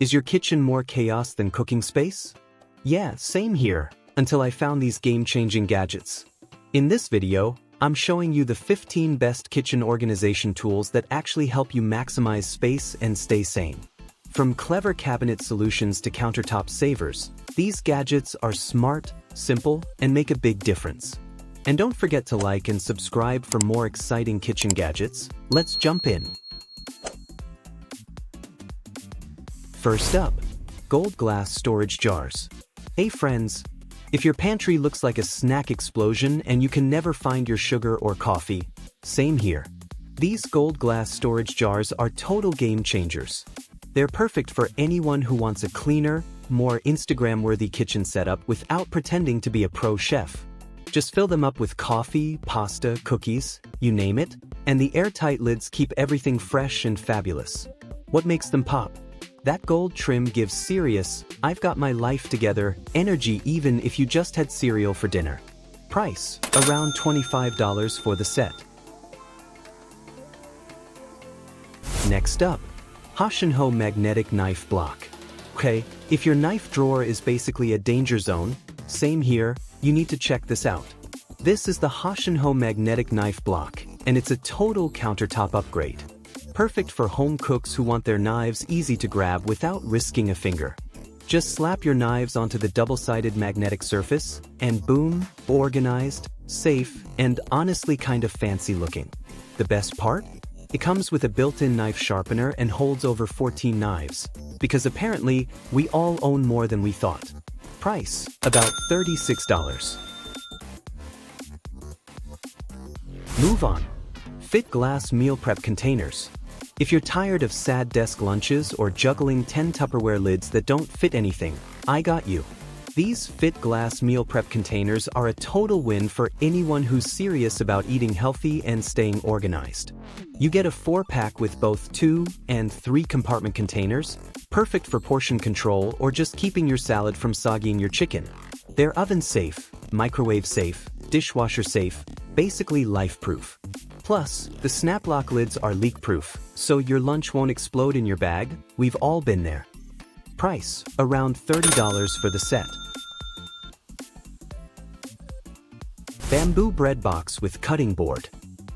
Is your kitchen more chaos than cooking space? Yeah, same here, until I found these game-changing gadgets. In this video, I'm showing you the 15 best kitchen organization tools that actually help you maximize space and stay sane. From clever cabinet solutions to countertop savers, these gadgets are smart, simple, and make a big difference. And don't forget to like and subscribe for more exciting kitchen gadgets. Let's jump in. First up, gold glass storage jars. Hey friends, if your pantry looks like a snack explosion and you can never find your sugar or coffee, same here. These gold glass storage jars are total game changers. They're perfect for anyone who wants a cleaner, more Instagram-worthy kitchen setup without pretending to be a pro chef. Just fill them up with coffee, pasta, cookies, you name it, and the airtight lids keep everything fresh and fabulous. What makes them pop? That gold trim gives serious, I've got my life together, energy even if you just had cereal for dinner. Price, around $25 for the set. Next up, Hoshinho magnetic knife block. Okay, if your knife drawer is basically a danger zone, same here, you need to check this out. This is the Hoshinho magnetic knife block, and it's a total countertop upgrade. Perfect for home cooks who want their knives easy to grab without risking a finger. Just slap your knives onto the double-sided magnetic surface, and boom, organized, safe, and honestly kind of fancy looking. The best part? It comes with a built-in knife sharpener and holds over 14 knives, because apparently, we all own more than we thought. Price, about $36. Move on. Fit glass meal prep containers. If you're tired of sad desk lunches or juggling 10 Tupperware lids that don't fit anything, I got you. These fit glass meal prep containers are a total win for anyone who's serious about eating healthy and staying organized. You get a 4-pack with both 2 and 3 compartment containers, perfect for portion control or just keeping your salad from soggying your chicken. They're oven safe, microwave safe, dishwasher safe, basically life-proof. Plus, the snap lock lids are leak-proof, so your lunch won't explode in your bag. We've all been there. Price, around $30 for the set. Bamboo bread box with cutting board.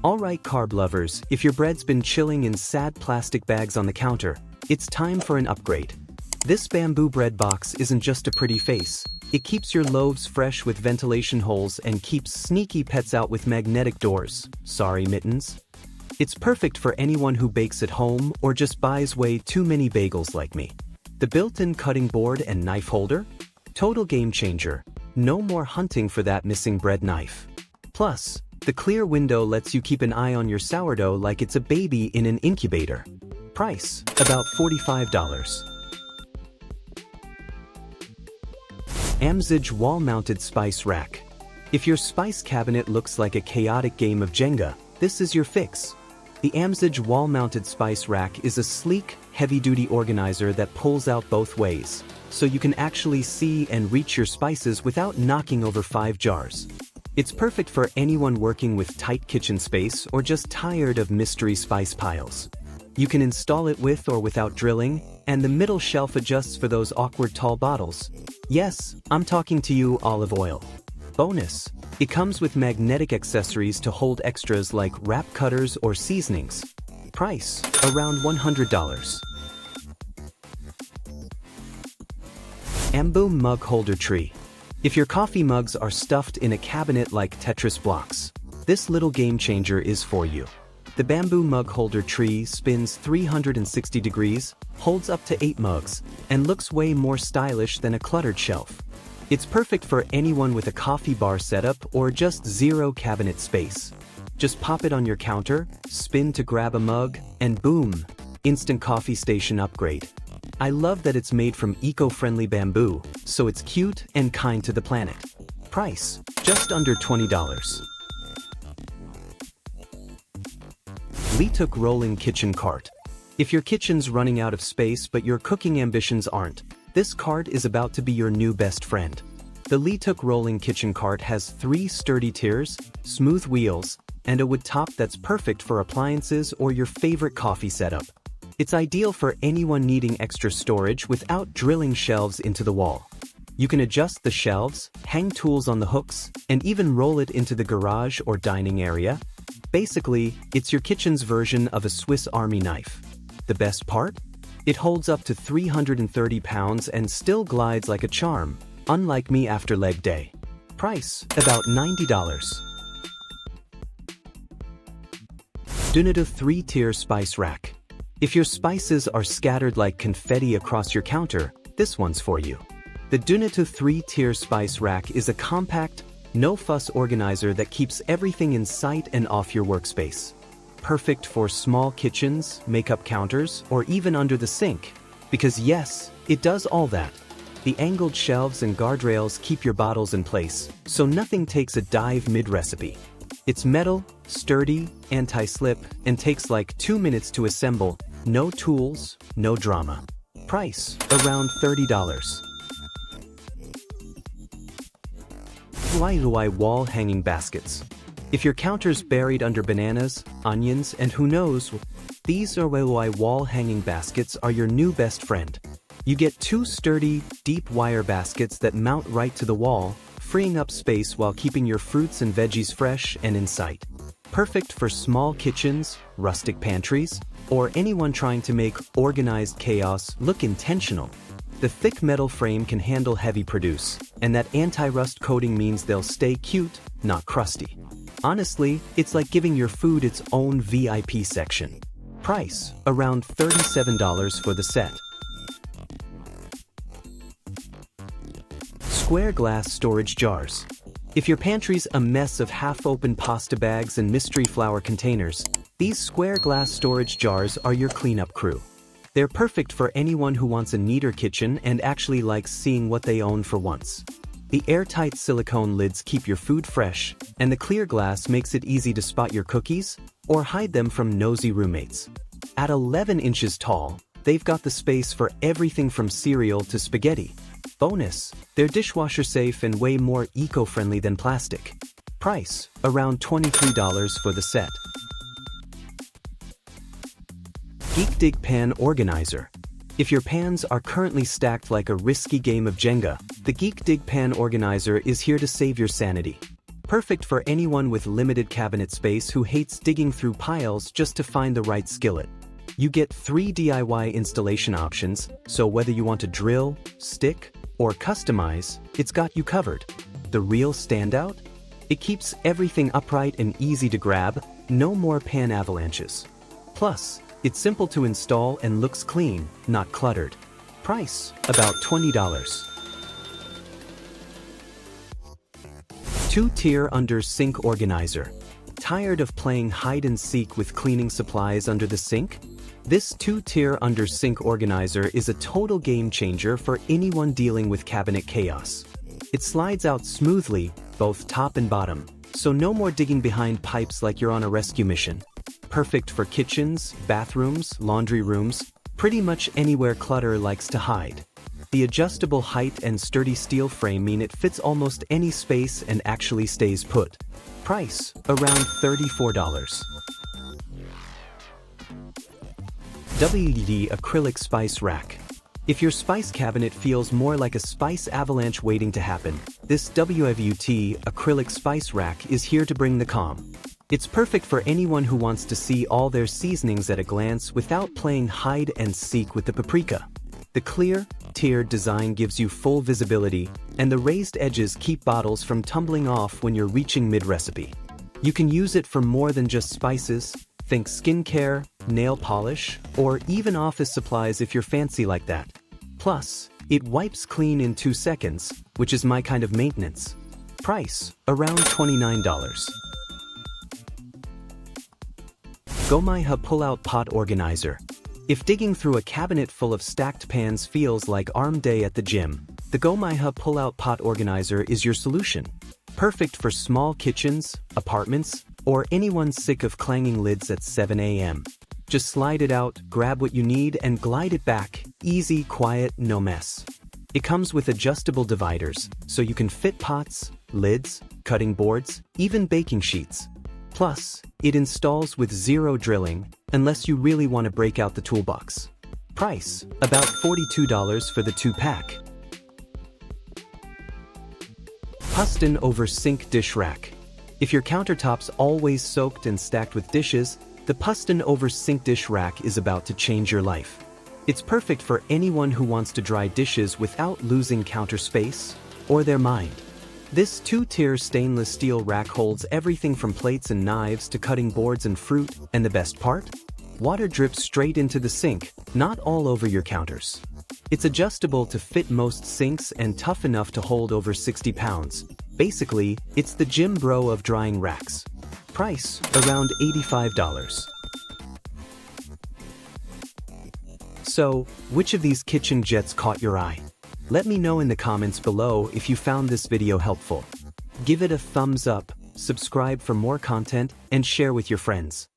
Alright carb lovers, if your bread's been chilling in sad plastic bags on the counter, it's time for an upgrade. This bamboo bread box isn't just a pretty face. It keeps your loaves fresh with ventilation holes and keeps sneaky pets out with magnetic doors. Sorry, mittens. It's perfect for anyone who bakes at home or just buys way too many bagels like me. The built-in cutting board and knife holder? Total game changer. No more hunting for that missing bread knife. Plus, the clear window lets you keep an eye on your sourdough like it's a baby in an incubator. Price, about $45. Amzage wall-mounted spice rack. If your spice cabinet looks like a chaotic game of Jenga, this is your fix. The Amzage wall-mounted spice rack is a sleek, heavy-duty organizer that pulls out both ways, so you can actually see and reach your spices without knocking over 5 jars. It's perfect for anyone working with tight kitchen space or just tired of mystery spice piles. You can install it with or without drilling, and the middle shelf adjusts for those awkward tall bottles. Yes, I'm talking to you, olive oil. Bonus, it comes with magnetic accessories to hold extras like wrap cutters or seasonings. Price, around $100. Bamboo mug holder tree. If your coffee mugs are stuffed in a cabinet like Tetris blocks, this little game changer is for you. The bamboo mug holder tree spins 360 degrees, holds up to 8 mugs, and looks way more stylish than a cluttered shelf. It's perfect for anyone with a coffee bar setup or just zero cabinet space. Just pop it on your counter, spin to grab a mug, and boom, instant coffee station upgrade. I love that it's made from eco-friendly bamboo, so it's cute and kind to the planet. Price, just under $20. Leetuk rolling kitchen cart. If your kitchen's running out of space but your cooking ambitions aren't, this cart is about to be your new best friend. The Leetuk rolling kitchen cart has 3 sturdy tiers, smooth wheels, and a wood top that's perfect for appliances or your favorite coffee setup. It's ideal for anyone needing extra storage without drilling shelves into the wall. You can adjust the shelves, hang tools on the hooks, and even roll it into the garage or dining area. Basically, it's your kitchen's version of a Swiss Army knife. The best part? It holds up to 330 pounds and still glides like a charm, unlike me after leg day. Price, about $90. Duneto 3-tier spice rack. If your spices are scattered like confetti across your counter, this one's for you. The Duneto 3-tier spice rack is a compact, no-fuss organizer that keeps everything in sight and off your workspace. Perfect for small kitchens, makeup counters, or even under the sink. Because yes, it does all that. The angled shelves and guardrails keep your bottles in place, so nothing takes a dive mid-recipe. It's metal, sturdy, anti-slip, and takes like 2 minutes to assemble. No tools, no drama. Price, around $30. DIY wall hanging baskets. If your counter's buried under bananas, onions, and who knows, these DIY wall hanging baskets are your new best friend. You get 2 sturdy, deep wire baskets that mount right to the wall, freeing up space while keeping your fruits and veggies fresh and in sight. Perfect for small kitchens, rustic pantries, or anyone trying to make organized chaos look intentional. The thick metal frame can handle heavy produce, and that anti-rust coating means they'll stay cute, not crusty. Honestly, it's like giving your food its own VIP section. Price, around $37 for the set. Square glass storage jars. If your pantry's a mess of half-open pasta bags and mystery flour containers, these square glass storage jars are your cleanup crew. They're perfect for anyone who wants a neater kitchen and actually likes seeing what they own for once. The airtight silicone lids keep your food fresh, and the clear glass makes it easy to spot your cookies or hide them from nosy roommates. At 11 inches tall, they've got the space for everything from cereal to spaghetti. Bonus, they're dishwasher safe and way more eco-friendly than plastic. Price, around $23 for the set. Geek Dig Pan Organizer. If your pans are currently stacked like a risky game of Jenga, the Geek Dig Pan Organizer is here to save your sanity. Perfect for anyone with limited cabinet space who hates digging through piles just to find the right skillet. You get 3 DIY installation options, so whether you want to drill, stick, or customize, it's got you covered. The real standout? It keeps everything upright and easy to grab, no more pan avalanches. Plus, it's simple to install and looks clean, not cluttered. Price, about $20. 2-tier under sink organizer. Tired of playing hide and seek with cleaning supplies under the sink? This 2-tier under sink organizer is a total game changer for anyone dealing with cabinet chaos. It slides out smoothly, both top and bottom, so no more digging behind pipes like you're on a rescue mission. Perfect for kitchens, bathrooms, laundry rooms, pretty much anywhere clutter likes to hide. The adjustable height and sturdy steel frame mean it fits almost any space and actually stays put. Price, around $34. WD Acrylic Spice Rack. If your spice cabinet feels more like a spice avalanche waiting to happen, this WD Acrylic Spice Rack is here to bring the calm. It's perfect for anyone who wants to see all their seasonings at a glance without playing hide and seek with the paprika. The clear, tiered design gives you full visibility, and the raised edges keep bottles from tumbling off when you're reaching mid-recipe. You can use it for more than just spices. Think skincare, nail polish, or even office supplies if you're fancy like that. Plus, it wipes clean in 2 seconds, which is my kind of maintenance. Price, around $29. Gomaiha Pull-Out Pot Organizer. If digging through a cabinet full of stacked pans feels like arm day at the gym, the Gomaiha Pull-Out Pot Organizer is your solution. Perfect for small kitchens, apartments, or anyone sick of clanging lids at 7 a.m. Just slide it out, grab what you need, and glide it back. Easy, quiet, no mess. It comes with adjustable dividers, so you can fit pots, lids, cutting boards, even baking sheets. Plus, it installs with zero drilling, unless you really want to break out the toolbox. Price, about $42 for the 2-pack. Piston over sink dish rack. If your countertop's always soaked and stacked with dishes, the piston over sink dish rack is about to change your life. It's perfect for anyone who wants to dry dishes without losing counter space or their mind. This 2-tier stainless steel rack holds everything from plates and knives to cutting boards and fruit, and the best part? Water drips straight into the sink, not all over your counters. It's adjustable to fit most sinks and tough enough to hold over 60 pounds. Basically, it's the gym bro of drying racks. Price, around $85. So, which of these kitchen jets caught your eye? Let me know in the comments below if you found this video helpful. Give it a thumbs up, subscribe for more content, and share with your friends.